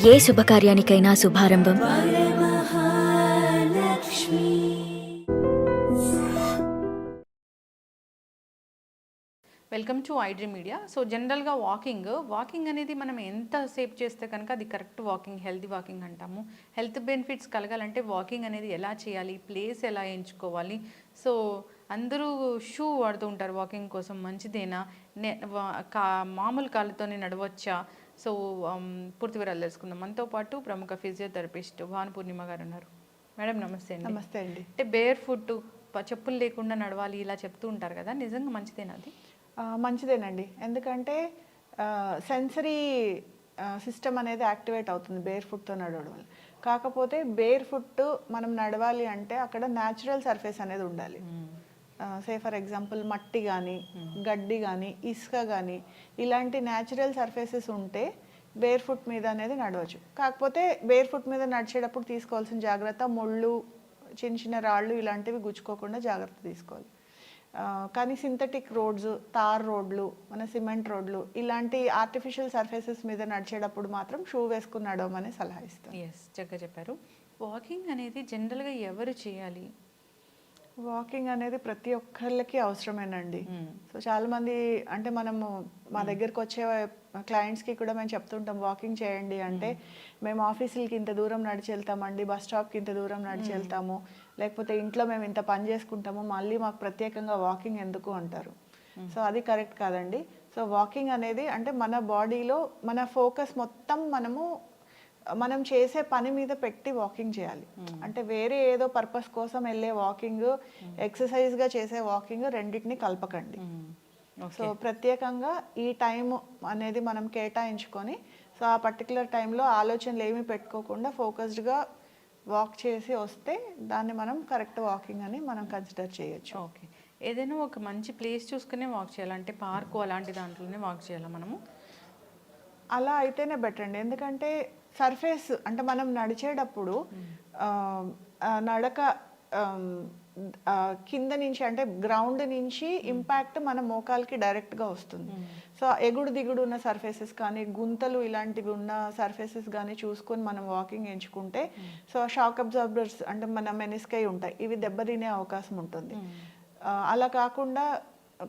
ఏ శుభకార్యానికైనా శుభారంభం welcome to iDream media. So జనరల్గా వాకింగ్ అనేది మనం ఎంత సేపు చేస్తే కనుక అది కరెక్ట్ వాకింగ్, హెల్తీ వాకింగ్ అంటాము. హెల్త్ బెనిఫిట్స్ కలగాలంటే వాకింగ్ అనేది ఎలా చేయాలి, ప్లేస్ ఎలా ఎంచుకోవాలి. సో అందరూ షూ వాడుతూ ఉంటారు వాకింగ్ కోసం, మంచిదేనా, మామూలు కాళ్ళతోనే నడవచ్చా? సో పూర్తి వివరాలు తెలుసుకుందాం. మనతో పాటు ప్రముఖ ఫిజియోథెరపిస్ట్ భానుపూర్ణిమ గారు ఉన్నారు. మేడం నమస్తే అండి. నమస్తే అండి. అంటే బేర్ ఫుట్, చెప్పులు లేకుండా నడవాలి ఇలా చెప్తూ ఉంటారు కదా, నిజంగా మంచిదేనా అది? మంచిదేనండి, ఎందుకంటే సెన్సరీ సిస్టమ్ అనేది యాక్టివేట్ అవుతుంది బేర్ ఫుట్తో నడవడం వల్ల. కాకపోతే బేర్ ఫుట్ మనం నడవాలి అంటే అక్కడ న్యాచురల్ సర్ఫేస్ అనేది ఉండాలి. సే ఫర్ ఎగ్జాంపుల్ మట్టి కానీ, గడ్డి కానీ, ఇసుక కానీ, ఇలాంటి న్యాచురల్ సర్ఫేసెస్ ఉంటే బేర్ ఫుట్ మీద అనేది నడవచ్చు. కాకపోతే బేర్ ఫుట్ మీద నడిచేటప్పుడు తీసుకోవాల్సిన జాగ్రత్త, ముళ్ళు, చిన్న చిన్న రాళ్ళు ఇలాంటివి గుచ్చుకోకుండా జాగ్రత్త తీసుకోవాలి. కానీ సింథటిక్ రోడ్స్, తార్ రోడ్లు, మన సిమెంట్ రోడ్లు, ఇలాంటి ఆర్టిఫిషియల్ సర్ఫేసెస్ మీద నడిచేటప్పుడు మాత్రం షూ వేసుకుని నడవమని సలహా ఇస్తాను. ఎస్, చక్కగా చెప్పారు. వాకింగ్ అనేది జనరల్గా ఎవరు చేయాలి? వాకింగ్ అనేది ప్రతి ఒక్కళ్ళకి అవసరమేనండి. సో చాలామంది అంటే మనము మా దగ్గరకు వచ్చే క్లయింట్స్కి కూడా మేము చెప్తుంటాం వాకింగ్ చేయండి అంటే, మేము ఆఫీసులకి ఇంత దూరం నడిచి వెళ్తామండి, బస్ స్టాప్కి ఇంత దూరం నడిచి వెళ్తాము, లేకపోతే ఇంట్లో మేము ఇంత పని చేసుకుంటాము, మళ్ళీ మాకు ప్రత్యేకంగా వాకింగ్ ఎందుకు అంటారు. సో అది కరెక్ట్ కాదండి. సో వాకింగ్ అనేది అంటే మన బాడీలో మన ఫోకస్ మొత్తం మనం చేసే పని మీద పెట్టి వాకింగ్ చేయాలి. అంటే వేరే ఏదో పర్పస్ కోసం వెళ్ళే వాకింగ్, ఎక్సర్సైజ్గా చేసే వాకింగ్ రెండింటిని కలపకండి. సో ప్రత్యేకంగా ఈ టైం అనేది మనం కేటాయించుకొని, సో ఆ పర్టికులర్ టైంలో ఆలోచనలు ఏమీ పెట్టుకోకుండా ఫోకస్డ్గా వాక్ చేసి వస్తే దాన్ని మనం కరెక్ట్ వాకింగ్ అని మనం కన్సిడర్ చేయొచ్చు. ఓకే, ఏదైనా ఒక మంచి ప్లేస్ చూసుకునే వాక్ చేయాలంటే పార్కు అలాంటి దాంట్లోనే వాక్ చేయాలా మనము? అలా అయితేనే బెటర్ అండి, ఎందుకంటే సర్ఫేస్ అంటే మనం నడిచేటప్పుడు నడక కింద నుంచి అంటే గ్రౌండ్ నుంచి ఇంపాక్ట్ మన మోకాలకి డైరెక్ట్గా వస్తుంది. సో ఎగుడు దిగుడు ఉన్న సర్ఫేసెస్ కానీ, గుంతలు ఇలాంటివి ఉన్న సర్ఫేసెస్ కానీ చూసుకొని మనం వాకింగ్ ఎంచుకుంటే, సో షాక్ అబ్జార్బర్స్ అంటే మన మెనిస్కై ఉంటాయి, ఇవి దెబ్బతినే అవకాశం ఉంటుంది. అలా కాకుండా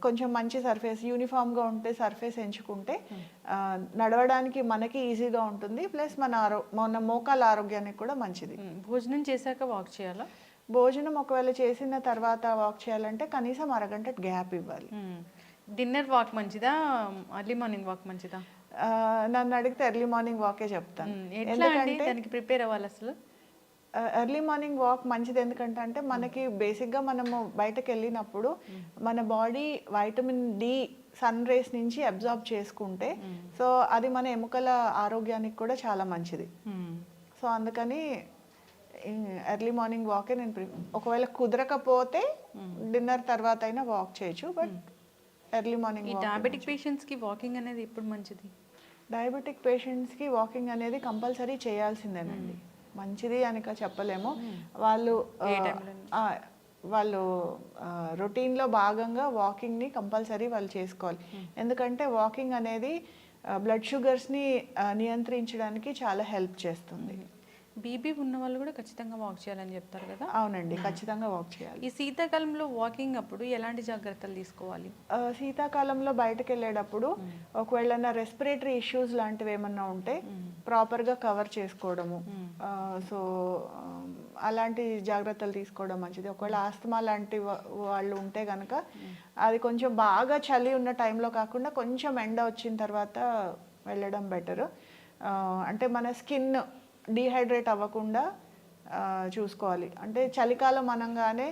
కొంచెం మంచి సర్ఫేస్, యూనిఫామ్గా ఉంటే సర్ఫేస్ ఎంచుకుంటే నడవడానికి మనకి ఈజీగా ఉంటుంది, ప్లస్ మన మోకాల ఆరోగ్యానికి కూడా మంచిది. భోజనం చేశాక వాక్ చేయాలా? భోజనం ఒకవేళ చేసిన తర్వాత వాక్ చేయాలంటే కనీసం అరగంట గ్యాప్ ఇవ్వాలి. డిన్నర్ వాక్ మంచిదా, ఎర్లీ మార్నింగ్ వాక్ మంచిదా? నన్ను అడిగితే ఎర్లీ మార్నింగ్ వాకే చెప్తాను. ఎందుకంటే దానికి ప్రిపేర్ అవ్వాలి అసలు. ఎర్లీ మార్నింగ్ వాక్ మంచిది ఎందుకంటే అంటే మనకి బేసిక్గా మనము బయటకు వెళ్ళినప్పుడు మన body vitamin D sun rays నుంచి అబ్జార్బ్ చేసుకుంటే, సో అది మన ఎముకల ఆరోగ్యానికి కూడా చాలా మంచిది. సో అందుకని ఎర్లీ మార్నింగ్ వాకే నేను ఒకవేళ కుదరకపోతే డిన్నర్ తర్వాత అయినా వాక్ చేయొచ్చు, బట్ ఎర్లీ మార్నింగ్. డయాబెటిక్ పేషెంట్స్కి వాకింగ్ అనేది ఎప్పుడు మంచిది? డయాబెటిక్ పేషెంట్స్కి వాకింగ్ అనేది కంపల్సరీ చేయాల్సిందేనండి. మంచిది అనక చెప్పలేము, వాళ్ళు రొటీన్లో భాగంగా వాకింగ్ని కంపల్సరీ వాళ్ళు చేసుకోవాలి. ఎందుకంటే వాకింగ్ అనేది బ్లడ్ షుగర్స్ని నియంత్రించడానికి చాలా హెల్ప్ చేస్తుంది. బీపీ ఉన్న వాళ్ళు కూడా ఖచ్చితంగా వాక్ చేయాలని చెప్తారు కదా? అవునండి, ఖచ్చితంగా వాక్ చేయాలి. ఈ శీతాకాలంలో వాకింగ్ అప్పుడు ఎలాంటి జాగ్రత్తలు తీసుకోవాలి? శీతాకాలంలో బయటకు వెళ్ళేటప్పుడు ఒకవేళ రెస్పిరేటరీ ఇష్యూస్ లాంటివి ఏమన్నా ఉంటే ప్రాపర్గా కవర్ చేసుకోవడము, సో అలాంటి జాగ్రత్తలు తీసుకోవడం మంచిది. ఒకవేళ ఆస్తమా లాంటి వాళ్ళు ఉంటే కనుక అది కొంచెం బాగా చలి ఉన్న టైంలో కాకుండా కొంచెం ఎండ వచ్చిన తర్వాత వెళ్ళడం బెటరు. అంటే మన స్కిన్ డీహైడ్రేట్ అవ్వకుండా చూసుకోవాలి. అంటే చలికాలం అనగానే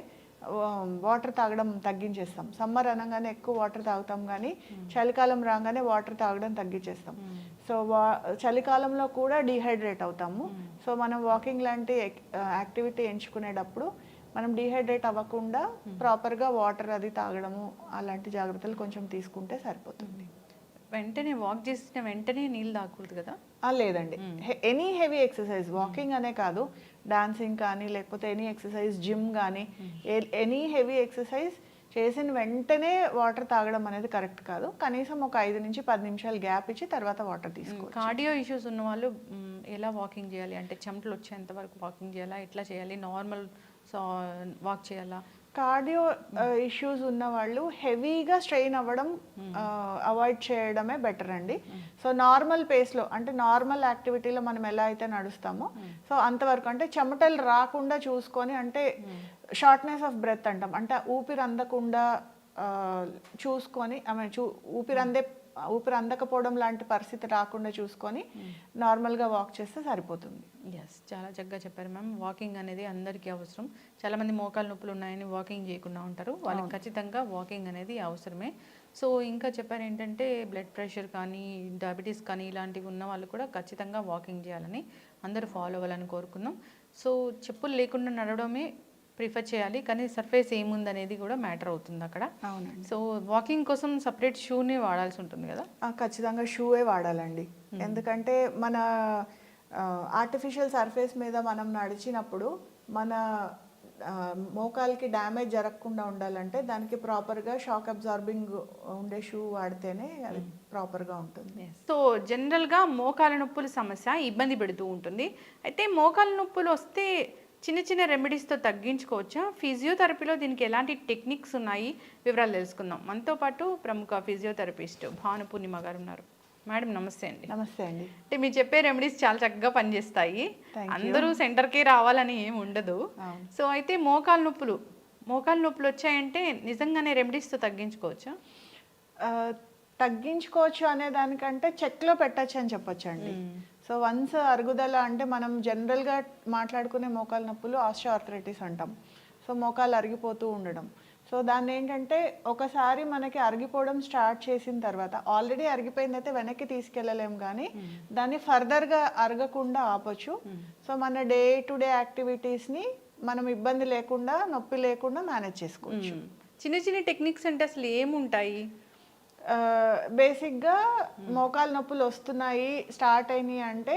వాటర్ తాగడం తగ్గించేస్తాం, సమ్మర్ అనగానే ఎక్కువ వాటర్ తాగుతాం, కానీ చలికాలం రాగానే వాటర్ తాగడం తగ్గించేస్తాం. సో చలికాలంలో కూడా డీహైడ్రేట్ అవుతాము. సో మనం వాకింగ్ లాంటి యాక్టివిటీ ఎంచుకునేటప్పుడు మనం డీహైడ్రేట్ అవ్వకుండా ప్రాపర్గా వాటర్ అది తాగడము అలాంటి జాగ్రత్తలు కొంచెం తీసుకుంటే సరిపోతుంది. వెంటనే వాక్ చేసిన వెంటనే నీళ్ళు తాగకూడదు కదా? లేదండి, ఎనీ హెవీ ఎక్సర్సైజ్, వాకింగ్ అనే కాదు, డాన్సింగ్ కానీ లేకపోతే ఎనీ ఎక్సర్సైజ్, జిమ్ కానీ, ఎనీ హెవీ ఎక్సర్సైజ్ చేసిన వెంటనే వాటర్ తాగడం అనేది కరెక్ట్ కాదు. కనీసం ఒక 5 నుంచి 10 నిమిషాలు గ్యాప్ ఇచ్చి తర్వాత వాటర్ తీసుకోవాలి. కార్డియో ఇష్యూస్ ఉన్న వాళ్ళు ఎలా వాకింగ్ చేయాలి అంటే చెమటలు వచ్చేంత వరకు వాకింగ్ చేయాలా, ఎట్లా చేయాలి, నార్మల్ వాక్ చేయాలా? కార్డియో ఇష్యూస్ ఉన్న వాళ్ళు హెవీగా స్ట్రెయిన్ అవ్వడం అవాయిడ్ చేయడమే బెటర్ అండి. సో నార్మల్ పేస్లో అంటే నార్మల్ యాక్టివిటీలో మనం ఎలా అయితే నడుస్తామో సో అంతవరకు అంటే చెమటలు రాకుండా చూసుకొని, అంటే షార్ట్నెస్ ఆఫ్ బ్రెత్ అంటాం, అంటే ఊపిరి అందకుండా చూసుకొని ఊపిరి అందకపోవడం లాంటి పరిస్థితి రాకుండా చూసుకొని నార్మల్గా వాక్ చేస్తే సరిపోతుంది. ఎస్, చాలా చక్కగా చెప్పారు మ్యామ్. వాకింగ్ అనేది అందరికీ అవసరం. చాలామంది మోకాలు నొప్పులు ఉన్నాయని వాకింగ్ చేయకుండా ఉంటారు, వాళ్ళకి ఖచ్చితంగా వాకింగ్ అనేది అవసరమే. సో ఇంకా చెప్పారు ఏంటంటే బ్లడ్ ప్రెషర్ కానీ డయాబెటీస్ కానీ ఇలాంటివి ఉన్న వాళ్ళు కూడా ఖచ్చితంగా వాకింగ్ చేయాలని, అందరూ ఫాలో అవ్వాలని కోరుకుందాం. సో చెప్పులు లేకుండా నడవడమే ప్రిఫర్ చేయాలి, కానీ సర్ఫేస్ ఏముందనేది కూడా మ్యాటర్ అవుతుంది అక్కడ. అవునండి. సో వాకింగ్ కోసం సపరేట్ షూనే వాడాల్సి ఉంటుంది కదా? ఖచ్చితంగా షూవే వాడాలండి. ఎందుకంటే మన ఆర్టిఫిషియల్ సర్ఫేస్ మీద మనం నడిచినప్పుడు మన మోకాలకి డ్యామేజ్ జరగకుండా ఉండాలంటే దానికి ప్రాపర్గా షాక్ అబ్జార్బింగ్ ఉండే షూ వాడితేనే అది ప్రాపర్గా ఉంటుంది. సో జనరల్గా మోకాల నొప్పుల సమస్య ఇబ్బంది పెడుతూ ఉంటుంది. అయితే మోకాల నొప్పులు వస్తే చిన్న చిన్న రెమెడీస్తో తగ్గించుకోవచ్చా? ఫిజియోథెరపీలో దీనికి ఎలాంటి టెక్నిక్స్ ఉన్నాయి, వివరాలు తెలుసుకుందాం. మనతో పాటు ప్రముఖ ఫిజియోథెరపిస్ట్ భాను పూర్ణిమ గారు ఉన్నారు. మేడం నమస్తే అండి. నమస్తే అండి. అంటే మీరు చెప్పే రెమెడీస్ చాలా చక్కగా పనిచేస్తాయి, అందరూ సెంటర్కే రావాలని ఏమి ఉండదు. సో అయితే మోకాలు నొప్పులు వచ్చాయంటే నిజంగానే రెమెడీస్తో తగ్గించుకోవచ్చా? తగ్గించుకోవచ్చు అనే దానికంటే చెక్లో పెట్టచ్చు అని చెప్పొచ్చు అండి. సో వన్స్ అరుగుదల అంటే మనం జనరల్గా మాట్లాడుకునే మోకాలు నొప్పులు ఆస్టియోఆర్థరైటిస్ అంటాం. సో మోకాలు అరిగిపోతూ ఉండడం. సో దాన్ని ఏంటంటే ఒకసారి మనకి అరిగిపోవడం స్టార్ట్ చేసిన తర్వాత ఆల్రెడీ అరిగిపోయిందైతే వెనక్కి తీసుకెళ్ళలేం, కానీ దాన్ని ఫర్దర్గా అరగకుండా ఆపొచ్చు. సో మన డే టు డే యాక్టివిటీస్ని మనం ఇబ్బంది లేకుండా నొప్పి లేకుండా మేనేజ్ చేసుకోవచ్చు. చిన్న చిన్న టెక్నిక్స్ అంటే అసలు ఏముంటాయి? బేసిక్గా మోకాలు నొప్పులు వస్తున్నాయి స్టార్ట్ అయినాయి అంటే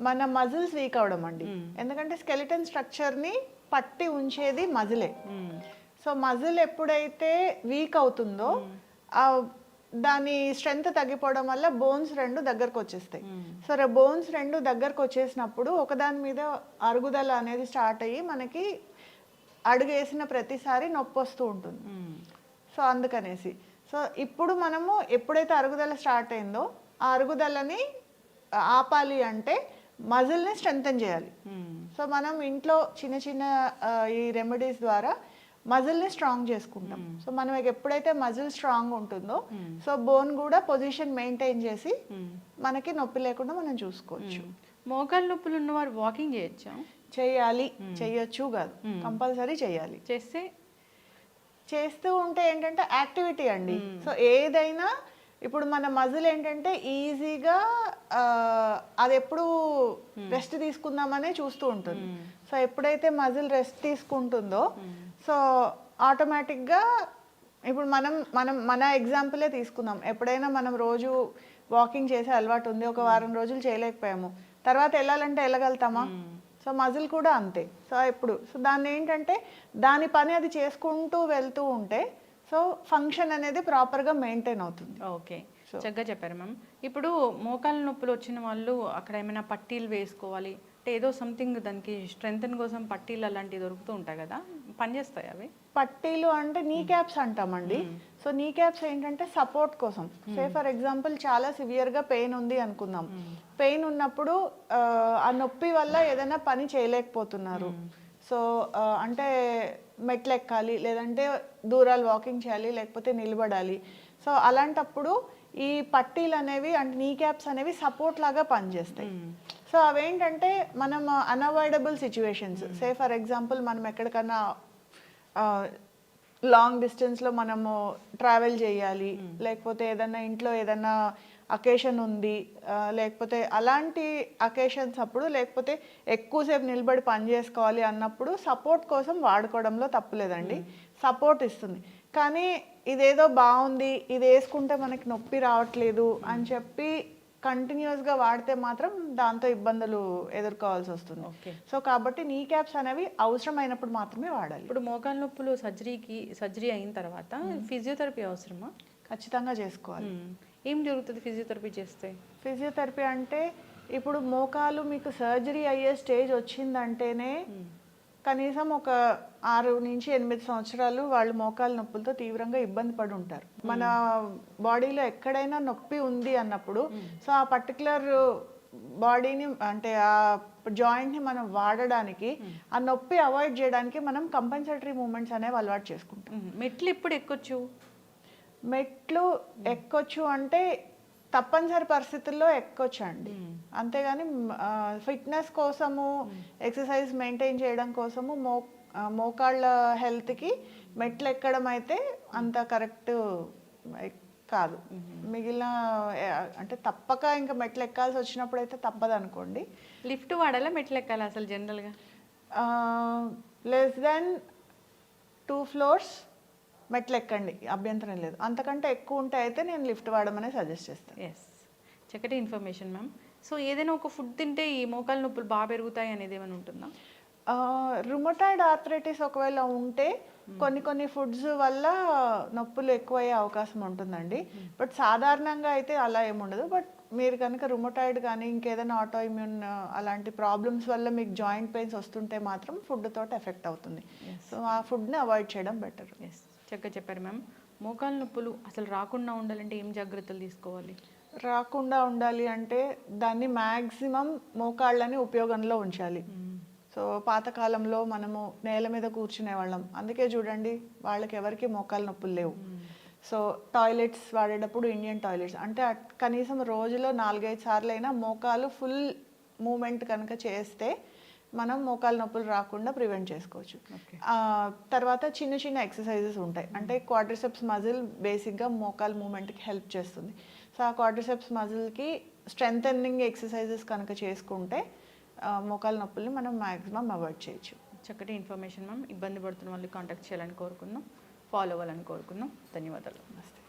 మన మజిల్స్ వీక్ అవడం అండి. ఎందుకంటే స్కెలిటన్ స్ట్రక్చర్ని పట్టి ఉంచేది మజిలే. సో మజిల్ ఎప్పుడైతే వీక్ అవుతుందో దాని స్ట్రెంగ్త్ తగ్గిపోవడం వల్ల బోన్స్ రెండు దగ్గరకు వచ్చేస్తాయి. సో బోన్స్ రెండు దగ్గరకు వచ్చేసినప్పుడు ఒకదాని మీద అరుగుదల అనేది స్టార్ట్ అయ్యి మనకి అడుగు వేసిన ప్రతిసారి నొప్పి వస్తూ ఉంటుంది. సో అందుకనేసి సో ఇప్పుడు మనము ఎప్పుడైతే అరుగుదల స్టార్ట్ అయిందో ఆ అరుగుదలని ఆపాలి అంటే మజిల్ని స్ట్రెంగ్తన్ చేయాలి. సో మనం ఇంట్లో చిన్న చిన్న ఈ రెమెడీస్ ద్వారా మజిల్ని స్ట్రాంగ్ చేసుకుంటాం. సో మనం ఎప్పుడైతే మజిల్ స్ట్రాంగ్ ఉంటుందో సో బోన్ కూడా పొజిషన్ మెయింటైన్ చేసి మనకి నొప్పి లేకుండా మనం చూసుకోవచ్చు. మోకాలు నొప్పులు ఉన్నవారు వాకింగ్ చేయొచ్చా? చేయాలి, చేయొచ్చు కాదు, కంపల్సరీ చేయాలి. చేస్తూ ఉంటే ఏంటంటే యాక్టివిటీ అండి. సో ఏదైనా ఇప్పుడు మన మజిల్ ఏంటంటే ఈజీగా అది ఎప్పుడు రెస్ట్ తీసుకుందామనే చూస్తూ ఉంటుంది. సో ఎప్పుడైతే మజిల్ రెస్ట్ తీసుకుంటుందో సో ఆటోమేటిక్గా ఇప్పుడు మన ఎగ్జాంపులే తీసుకుందాం. ఎప్పుడైనా మనం రోజు వాకింగ్ చేసే అలవాటు ఉంది, ఒక వారం రోజులు చేయలేకపోయాము, తర్వాత వెళ్ళాలంటే వెళ్ళగలుగుతామా? సో మజిల్ కూడా అంతే. సో దాన్ని ఏంటంటే దాని పని అది చేసుకుంటూ వెళ్తూ ఉంటే సో ఫంక్షన్ అనేది ప్రాపర్గా మెయింటైన్ అవుతుంది. ఓకే, చక్కగా చెప్పారు మ్యామ్. ఇప్పుడు మోకాలు నొప్పులు వచ్చిన వాళ్ళు అక్కడ ఏమైనా పట్టీలు వేసుకోవాలి అంటే ఏదో సంథింగ్ దానికి స్ట్రెంగ్తన్ కోసం పట్టీలు అలాంటివి దొరుకుతూ ఉంటాయి కదా, పనిచేస్తాయి అవి? పట్టీలు అంటే నీ క్యాప్స్ అంటామండి. సో నీ క్యాప్స్ ఏంటంటే సపోర్ట్ కోసం. సే ఫర్ ఎగ్జాంపుల్ చాలా సివియర్గా పెయిన్ ఉంది అనుకుందాం. పెయిన్ ఉన్నప్పుడు ఆ నొప్పి వల్ల ఏదైనా పని చేయలేకపోతున్నారు. సో అంటే మెట్లు ఎక్కాలి, లేదంటే దూరాలు వాకింగ్ చేయాలి, లేకపోతే నిలబడాలి. సో అలాంటప్పుడు ఈ పట్టీలు అనేవి అంటే నీ క్యాప్స్ అనేవి సపోర్ట్ లాగా పనిచేస్తాయి. సో అవేంటంటే మనం unavoidable situations, say for example మనం ఎక్కడికన్నా లాంగ్ డిస్టెన్స్లో మనము ట్రావెల్ చేయాలి, లేకపోతే ఏదైనా ఇంట్లో ఏదైనా అకేషన్ ఉంది, లేకపోతే అలాంటి అకేషన్స్ అప్పుడు, లేకపోతే ఎక్కువసేపు నిలబడి పని చేసుకోవాలి అన్నప్పుడు సపోర్ట్ కోసం వాడుకోవడంలో తప్పులేదండి. సపోర్ట్ ఇస్తుంది. కానీ ఇదేదో బాగుంది, ఇది వేసుకుంటే మనకి నొప్పి రావట్లేదు అని చెప్పి కంటిన్యూస్గా వాడితే మాత్రం దాంతో ఇబ్బందులు ఎదుర్కోవాల్సి వస్తుంది. ఓకే. సో కాబట్టి నీ క్యాప్స్ అనేవి అవసరమైనప్పుడు మాత్రమే వాడాలి. ఇప్పుడు మోకాలు నొప్పులు సర్జరీ అయిన తర్వాత ఫిజియోథెరపీ అవసరమా? ఖచ్చితంగా చేసుకోవాలి. ఏం జరుగుతుంది ఫిజియోథెరపీ చేస్తే? ఫిజియోథెరపీ అంటే ఇప్పుడు మోకాలు మీకు సర్జరీ అయ్యే స్టేజ్ వచ్చిందంటేనే కనీసం ఒక 6 నుంచి 8 సంవత్సరాలు వాళ్ళు మోకాలు నొప్పులతో తీవ్రంగా ఇబ్బంది పడి ఉంటారు. మన బాడీలో ఎక్కడైనా నొప్పి ఉంది అన్నప్పుడు సో ఆ పర్టికులర్ బాడీని అంటే ఆ జాయింట్ని మనం వాడడానికి ఆ నొప్పి అవాయిడ్ చేయడానికి మనం కంపెన్సేటరీ మూమెంట్స్ అనేవి అలవాటు చేసుకుంటాం. మెట్లు ఎప్పుడు ఎక్కొచ్చు? మెట్లు ఎక్కొచ్చు అంటే తప్పనిసరి పరిస్థితుల్లో ఎక్కొచ్చు అండి. అంతేగాని ఫిట్నెస్ కోసము ఎక్సర్సైజ్ మెయింటైన్ చేయడం కోసము మోకాళ్ళ హెల్త్కి మెట్లు ఎక్కడం అయితే అంత కరెక్ట్ కాదు. మిగిలిన అంటే తప్పక ఇంకా మెట్లు ఎక్కాల్సి వచ్చినప్పుడు అయితే తప్పదు అనుకోండి. లిఫ్ట్ వాడాలా మెట్లు ఎక్కాలా అసలు జనరల్గా? లెస్ దెన్ 2 floors మెట్లు ఎక్కండి, అభ్యంతరం లేదు. అంతకంటే ఎక్కువ ఉంటే అయితే నేను లిఫ్ట్ వాడమని సజెస్ట్ చేస్తాను. ఎస్, చక్కటి ఇన్ఫర్మేషన్ మ్యామ్. సో ఏదైనా ఒక ఫుడ్ తింటే ఈ మోకాలు నొప్పులు బాగా పెరుగుతాయి అనేది ఏమైనా ఉంటుందా? రుమటాయిడ్ ఆర్థరైటిస్ ఒకవేళ ఉంటే కొన్ని ఫుడ్స్ వల్ల నొప్పులు ఎక్కువయ్యే అవకాశం ఉంటుందండి. బట్ సాధారణంగా అయితే అలా ఏముండదు. బట్ మీరు కనుక రుమటాయిడ్ కానీ ఇంకేదైనా ఆటో ఇమ్యూన్ అలాంటి ప్రాబ్లమ్స్ వల్ల మీకు జాయింట్ పెయిన్స్ వస్తుంటే మాత్రం ఫుడ్ తోటి ఎఫెక్ట్ అవుతుంది. సో ఆ ఫుడ్ని అవాయిడ్ చేయడం బెటర్. ఎస్, చక్కగా చెప్పారు మ్యామ్. మోకాలు నొప్పులు అసలు రాకుండా ఉండాలంటే ఏం జాగ్రత్తలు తీసుకోవాలి? రాకుండా ఉండాలి అంటే దాన్ని మ్యాక్సిమం మోకాళ్ళని ఉపయోగంలో ఉంచాలి. సో పాతకాలంలో మనము నేల మీద కూర్చునే వాళ్ళం, అందుకే చూడండి వాళ్ళకి ఎవరికి మోకాలు నొప్పులు లేవు. సో టాయిలెట్స్ వాడేటప్పుడు ఇండియన్ టాయిలెట్స్ అంటే కనీసం రోజులో 4-5 సార్లు అయినా మోకాలు ఫుల్ మూమెంట్ కనుక చేస్తే మనం మోకాలు నొప్పులు రాకుండా ప్రివెంట్ చేసుకోవచ్చు. తర్వాత చిన్న ఎక్సర్సైజెస్ ఉంటాయి. అంటే క్వాడ్రిసెప్స్ మజిల్ బేసిక్గా మోకాలు మూమెంట్కి హెల్ప్ చేస్తుంది. సో ఆ క్వాడ్రిసెప్స్ మజిల్కి స్ట్రెంథెనింగ్ ఎక్సర్సైజెస్ కనుక చేసుకుంటే మోకాలు నొప్పుల్ని మనం మ్యాక్సిమం అవాయిడ్ చేయొచ్చు. చక్కటి ఇన్ఫర్మేషన్ మ్యామ్. ఇబ్బంది పడుతున్న వాళ్ళు కాంటాక్ట్ చేయాలని కోరుకుందాం, ఫాలో అవ్వాలని కోరుకుందాం. ధన్యవాదాలు. నమస్తే.